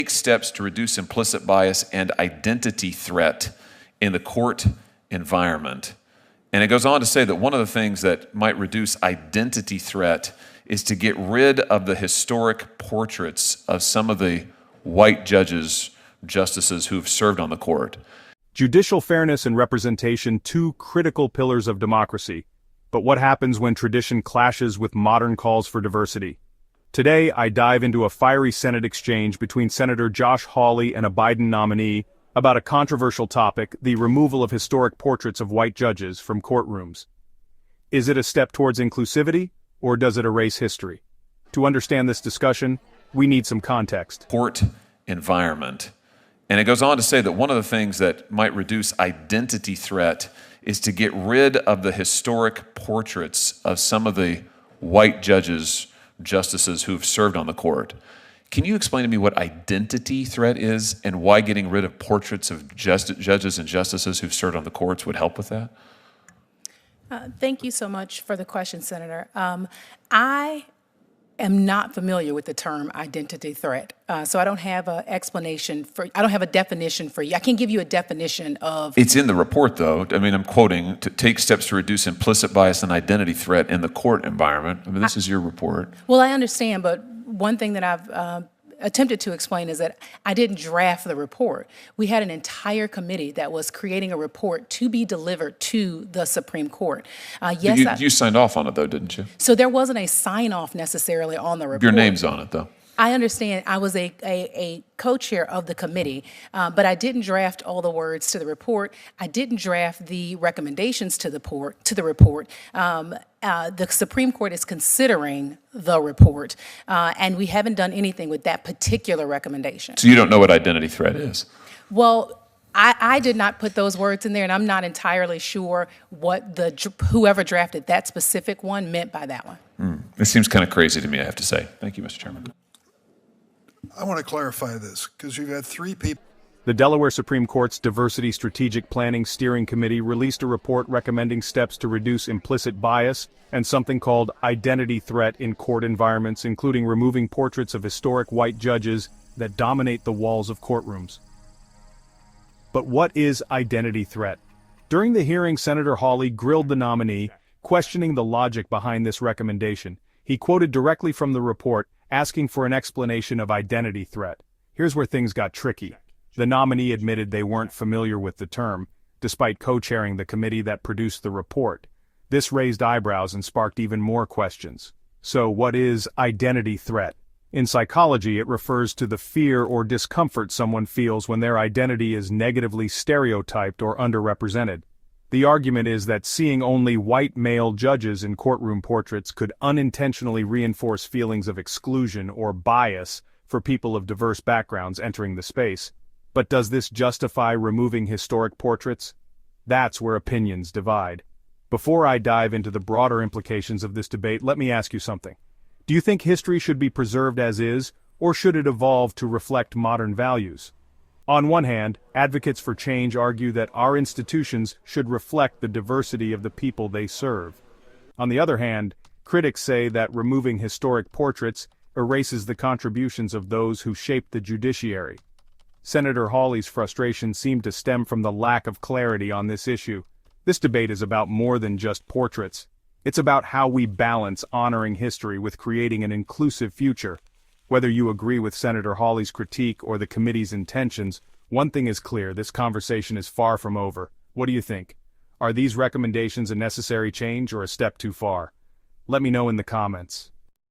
take steps to reduce implicit bias and identity threat in the court environment. And it goes on to say that one of the things that might reduce identity threat is to get rid of the historic portraits of some of the white judges, justices who've served on the court. Judicial fairness and representation, two critical pillars of democracy. But what happens when tradition clashes with modern calls for diversity? Today, I dive into a fiery Senate exchange between Senator Josh Hawley and a Biden nominee about a controversial topic, the removal of historic portraits of white judges from courtrooms. Is it a step towards inclusivity, or does it erase history? To understand this discussion, we need some context. Court environment. And it goes on to say that one of the things that might reduce identity threat is to get rid of the historic portraits of some of the white judges, justices who've served on the court. Can you explain to me what identity threat is and why getting rid of portraits of judges and justices who've served on the courts would help with that? Thank you so much for the question, Senator. I am not familiar with the term identity threat, so I don't have an explanation for. I don't have a definition for you. I can give you a definition of. It's in the report, though. I mean, I'm quoting: to take steps to reduce implicit bias and identity threat in the court environment. I mean, this is your report. Well, I understand, but one thing that I've attempted to explain is that I didn't draft the report. We had an entire committee that was creating a report to be delivered to the Supreme Court. You signed off on it, though, didn't you? So there wasn't a sign-off necessarily on the report. Your name's on it, though. I understand. I was a co-chair of the committee, but I didn't draft all the words to the report. I didn't draft the recommendations to the report. The Supreme Court is considering the report, and we haven't done anything with that particular recommendation. So you don't know what identity threat is? Well, I did not put those words in there, and I'm not entirely sure what whoever drafted that specific one meant by that one. It seems kind of crazy to me, I have to say. Thank you, Mr. Chairman. I want to clarify this, because you've had three people. The Delaware Supreme Court's Diversity Strategic Planning Steering Committee released a report recommending steps to reduce implicit bias and something called identity threat in court environments, including removing portraits of historic white judges that dominate the walls of courtrooms. But what is identity threat? During the hearing, Senator Hawley grilled the nominee, questioning the logic behind this recommendation. He quoted directly from the report, asking for an explanation of identity threat. Here's where things got tricky. The nominee admitted they weren't familiar with the term, despite co-chairing the committee that produced the report. This raised eyebrows and sparked even more questions. So what is identity threat? In psychology, it refers to the fear or discomfort someone feels when their identity is negatively stereotyped or underrepresented. The argument is that seeing only white male judges in courtroom portraits could unintentionally reinforce feelings of exclusion or bias for people of diverse backgrounds entering the space. But does this justify removing historic portraits? That's where opinions divide. Before I dive into the broader implications of this debate, let me ask you something. Do you think history should be preserved as is, or should it evolve to reflect modern values? On one hand, advocates for change argue that our institutions should reflect the diversity of the people they serve. On the other hand, critics say that removing historic portraits erases the contributions of those who shaped the judiciary. Senator Hawley's frustration seemed to stem from the lack of clarity on this issue. This debate is about more than just portraits. It's about how we balance honoring history with creating an inclusive future. Whether you agree with Senator Hawley's critique or the committee's intentions, one thing is clear: this conversation is far from over. What do you think? Are these recommendations a necessary change or a step too far? Let me know in the comments.